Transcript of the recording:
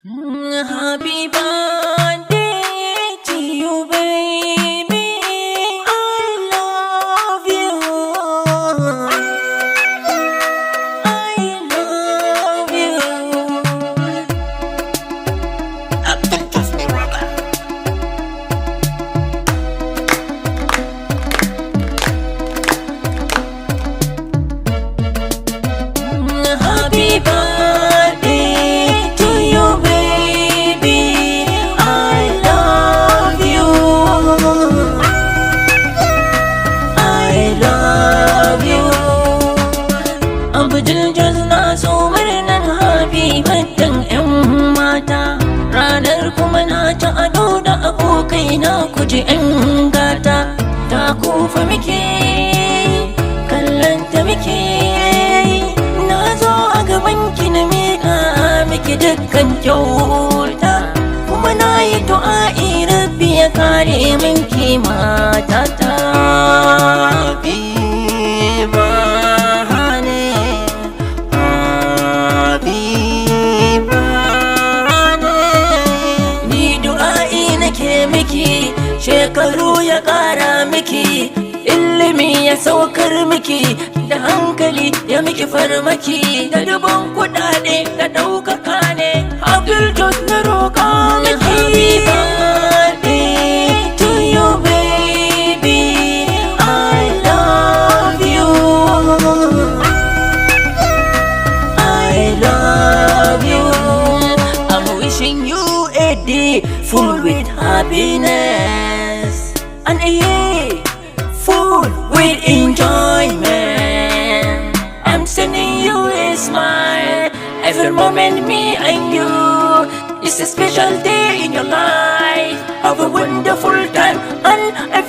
Happy birthday to you, baby. I love you. I love you. Abdul Jasmine Rubber. Happy birthday to you, baby. I love you. I love you. Abdul Jasna so murnan happy birthday 'yan mata. Ranar kuma na ta ado da abokai na kuje 'yan gata. Ta kufa muke kallon ta muke. Na zo a gaban ki na miƙa miki dukkan kyauta, kuma na yi du'a'i rabbi ya kare min ki matata. Happy birthday, happy birthday. Ni du'a'i nake miki, shekaru ya ƙara miki, ilimi ya saukar miki, da hankali ya miki farmaki, da dubban kuɗaɗe da ɗaukaka ne. Abdul Jos na roƙa miki. Happy birthday to you, baby. I love you. I love you. I'm wishing you a day full with happiness and a year full with enjoyment. I'm sending you a smile every moment, me and you. It's a special day in your life. Have a wonderful time and a